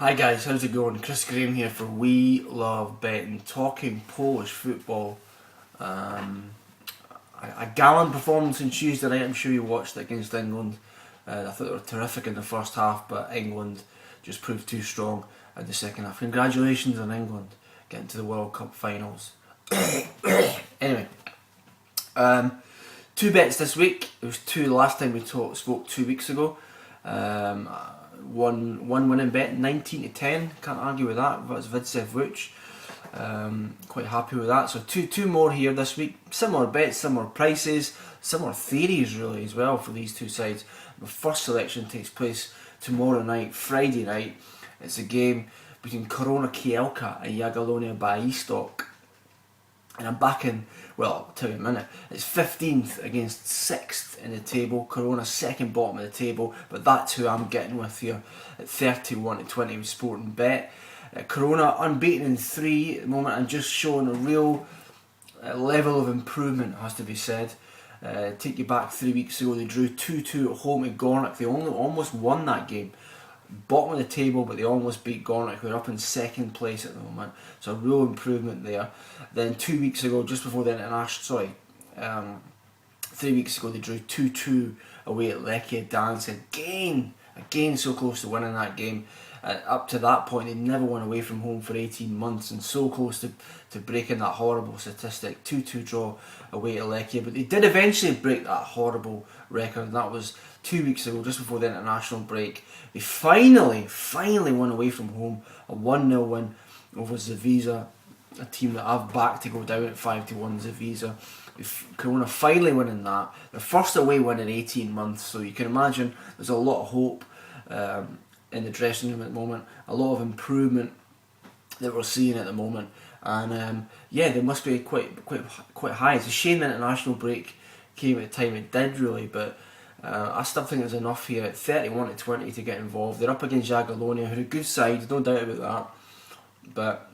Hi guys, how's it going? Chris Graham here for We Love Betting, talking Polish football. A gallant performance on Tuesday night, I'm sure you watched it against England. I thought they were terrific in the first half, but England just proved too strong in the second half. Congratulations on England getting to the World Cup finals. Anyway, two bets this week. It was two the last time we spoke 2 weeks ago. One winning bet, 19-10. Can't argue with that. That's Widzew Wuch. Quite happy with that. So two more here this week. Similar bets, similar prices, similar theories really as well for these two sides. The first selection takes place tomorrow night, Friday night. It's a game between Korona Kielce and Jagiellonia Białystok. And I'm backing, well, I'll tell you in a minute, it's 15th against 6th in the table. Korona second bottom of the table, but that's who I'm getting with here at 31-20 with Sporting Bet. Korona unbeaten in 3 at the moment and just showing a real level of improvement, has to be said. Take you back 3 weeks ago, they drew 2-2 at home at Gornik. They almost won that game. Bottom of the table, but they almost beat Gornik, who are up in second place at the moment. So a real improvement there. Then 2 weeks ago, just before the international, 3 weeks ago, they drew 2-2 away at Lechia Gdańsk. Again, so close to winning that game. Up to that point, they never won away from home for 18 months, and so close to breaking that horrible statistic. 2-2 draw away at Lechia, but they did eventually break that horrible record, and that was 2 weeks ago, just before the international break. They finally won away from home, a 1-0 win over Zawisza, a team that I've backed to go down at 5-1. Zawisza. Korona finally winning that. Their first away win in 18 months, so you can imagine there's a lot of hope in the dressing room at the moment, a lot of improvement that we're seeing at the moment, and they must be quite high. It's a shame the international break came at the time it did, really, but I still think there's enough here at 31-20 to get involved. They're up against Jagiellonia, who are a good side, no doubt about that, but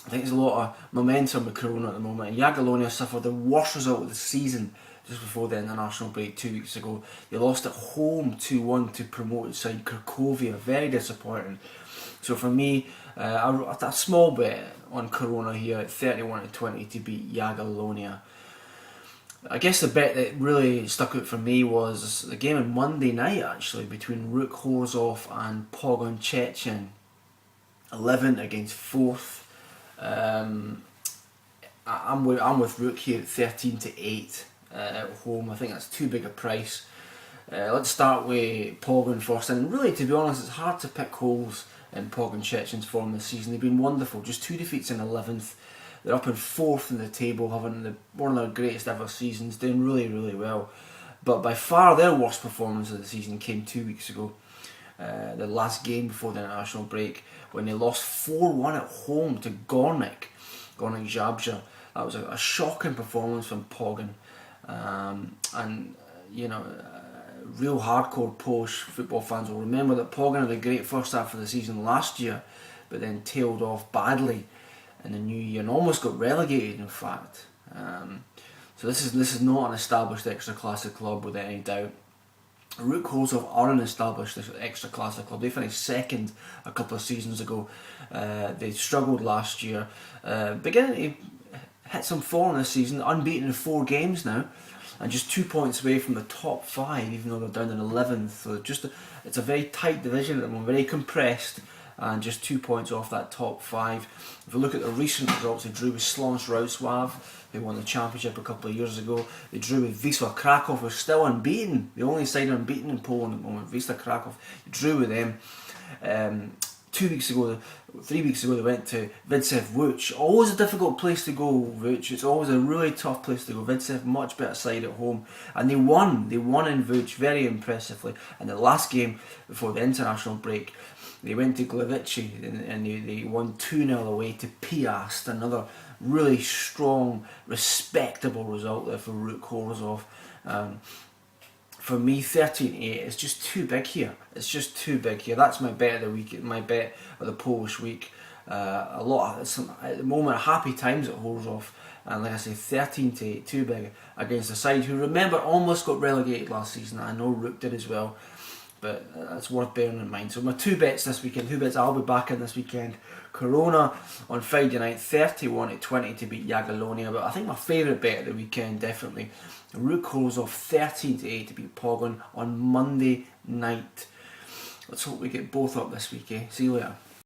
I think there's a lot of momentum with Korona at the moment, and Jagiellonia suffered the worst result of the season just before the international break 2 weeks ago. They lost at home 2-1 to promoted side Cracovia, very disappointing. So for me, a small bet on Korona here at 31-20 to beat Jagiellonia. I guess the bet that really stuck out for me was the game on Monday night, actually, between Ruk Horzov and Pogoń Szczecin. 11 against 4th. I'm with Ruk here at 13-8 at home. I think that's too big a price. Let's start with Pogoń first, and really, to be honest, it's hard to pick holes in Pogoń Szczecin's form this season. They've been wonderful, just 2 defeats in 11th. They're up in 4th in the table, having one of their greatest ever seasons, doing really well. But by far their worst performance of the season came 2 weeks ago, the last game before the international break, when they lost 4-1 at home to Gornik Zabrze. That was a shocking performance from Pogoń, and you know, real hardcore Polish football fans will remember that Pogoń had a great first half of the season last year, but then tailed off badly in the new year and almost got relegated, in fact. So this is not an established extra-classic club without any doubt. Ruk Horzov are an established extra-classic club. They finished second a couple of seasons ago. They struggled last year, beginning to hit some form this season, unbeaten in 4 games now, and just 2 points away from the top 5, even though they're down in 11th. So it's a very tight division at the moment, very compressed, and just 2 points off that top 5. If you look at the recent results, they drew with Śląsk Wrocław, who won the championship a couple of years ago. They drew with Wisła Kraków, who are still unbeaten, the only side unbeaten in Poland at the moment. Wisła Kraków, they drew with them. 3 weeks ago, they went to Widzew Wuch. Always a difficult place to go, Wuch. It's always a really tough place to go. Widzew, much better side at home. And they won in Wuch very impressively. And the last game before the international break, they went to Gliwice and they won 2-0 away to Piast. Another really strong, respectable result there for Ruk Horzov. For me, 13-8 is just too big here. It's just too big here. That's my bet of the week, my bet of the Polish week. At the moment, happy times at Horzov. And like I say, 13-8, too big against a side who, remember, almost got relegated last season. I know Ruk did as well. but that's worth bearing in mind. So my 2 bets this weekend, 2 bets I'll be back in this weekend. Corona on Friday night, 31-20 to beat Jagiellonia. But I think my favourite bet of the weekend, definitely, Ruch Chorzów 13-8 to beat Pogoń on Monday night. Let's hope we get both up this week, eh? See you later.